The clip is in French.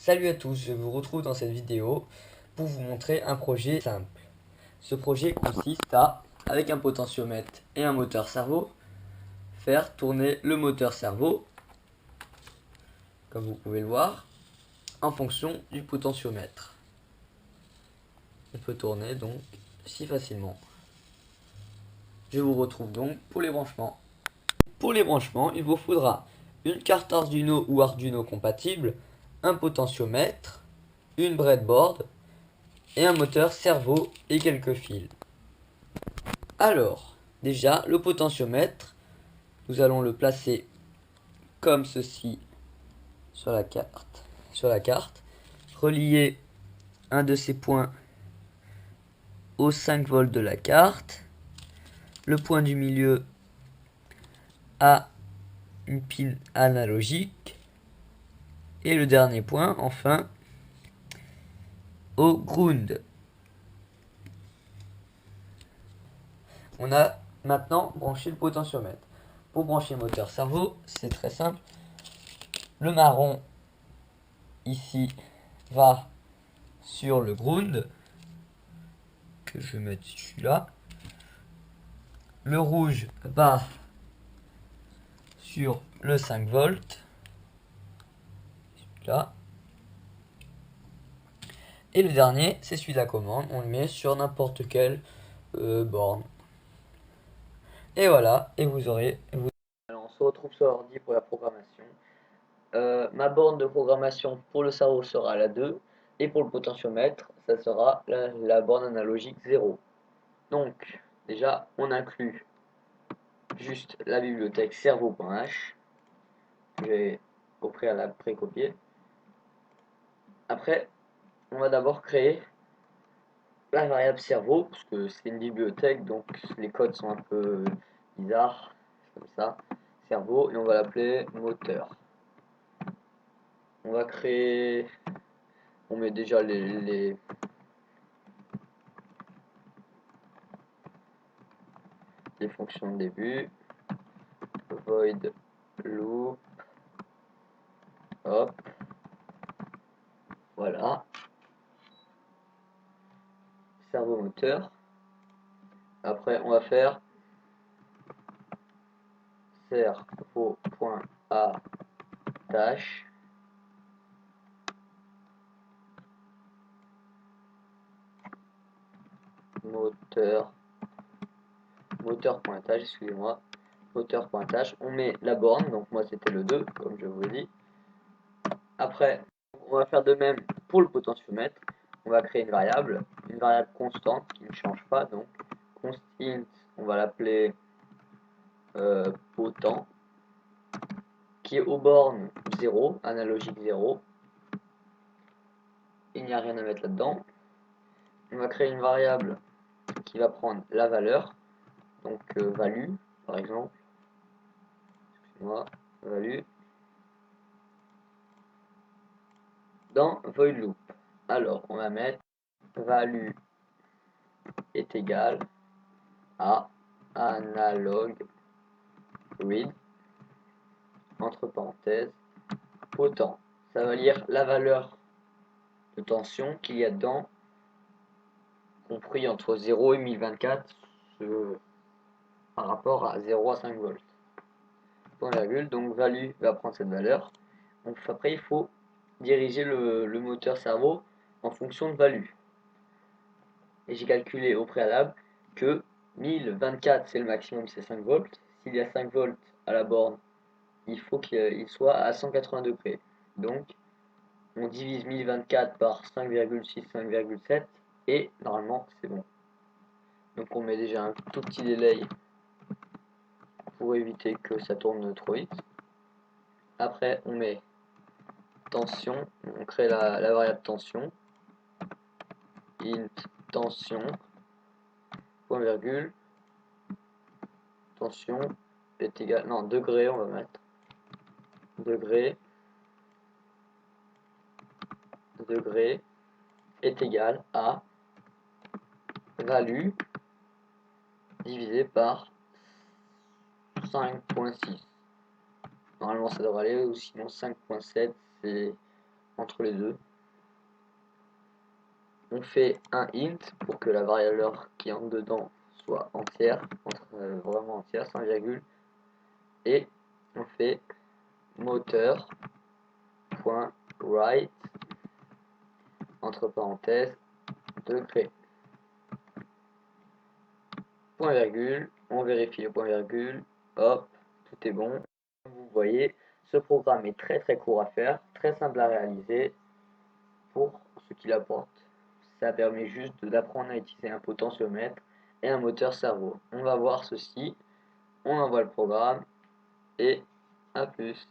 Salut à tous, je vous retrouve dans cette vidéo pour vous montrer un projet simple. Ce projet consiste à, avec un potentiomètre et un moteur cerveau, faire tourner le moteur cerveau, comme vous pouvez le voir, en fonction du potentiomètre. On peut tourner donc si facilement. Je vous retrouve donc pour les branchements. Pour les branchements, il vous faudra une carte Arduino ou Arduino compatible, un potentiomètre, une breadboard et un moteur cerveau et quelques fils. Alors, déjà, le potentiomètre, nous allons le placer comme ceci sur la carte, relier un de ces points aux 5 volts de la carte, le point du milieu à une pin analogique et le dernier point, enfin, au ground. On a maintenant branché le potentiomètre. Pour brancher le moteur cerveau, c'est très simple. Le marron ici va sur le ground, que je vais mettre celui-là. Le rouge va sur le 5 volts, celui-là. Et le dernier, c'est celui de la commande, on le met sur n'importe quelle borne. Et voilà, et vous aurez... Alors on se retrouve sur l'ordi pour la programmation. Ma borne de programmation pour le cerveau sera la 2, et pour le potentiomètre, ça sera la borne analogique 0. Donc, déjà, on inclut juste la bibliothèque cerveau.h, que j'ai au préalable précopié. Après, on va d'abord créer la variable cerveau, parce que c'est une bibliothèque, donc les codes sont un peu bizarres, comme ça, cerveau, et on va l'appeler moteur. On va créer, on met déjà les fonctions de début, void loop, hop, voilà, cerveau moteur. Après, on va faire cerveau.attache moteur.attache, excusez-moi, moteur.attache. On met la borne, donc moi c'était le 2, comme je vous l'ai dit. Après, on va faire de même pour le potentiomètre. On va créer une variable constante qui ne change pas, donc constint, on va l'appeler potent, qui est aux bornes 0, analogique 0. Il n'y a rien à mettre là-dedans. On va créer une variable qui va prendre la valeur, donc value par exemple, excusez-moi, value, dans void loop. Alors on va mettre value est égal à analog read, entre parenthèses, potent. Ça va lire la valeur de tension qu'il y a dedans, compris entre 0 et 1024 par rapport à 0 à 5 volts. Point virgule, donc value va prendre cette valeur. Donc après il faut diriger le moteur cerveau en fonction de value. Et j'ai calculé au préalable que 1024 c'est le maximum, c'est 5 volts. S'il y a 5 volts à la borne, il faut qu'il soit à 180 degrés. Donc on divise 1024 par 5,6, 5,7 et normalement c'est bon. Donc on met déjà un tout petit délai pour éviter que ça tourne trop vite. Après on met tension, on crée la variable tension, int tension, point virgule, tension est égal, non, degré, on va mettre degré est égal à value divisé par 5.6. Normalement ça devrait aller, ou sinon 5.7, c'est entre les deux. On fait un int pour que la valeur qui entre dedans soit entière, vraiment entière, sans virgule. Et on fait moteur.write entre parenthèses degré. Point virgule, on vérifie le point virgule, hop, tout est bon. Vous voyez, ce programme est très court à faire, très simple à réaliser pour ce qu'il apporte. Ça permet juste d'apprendre à utiliser un potentiomètre et un moteur cerveau. On va voir ceci, on envoie le programme et à plus.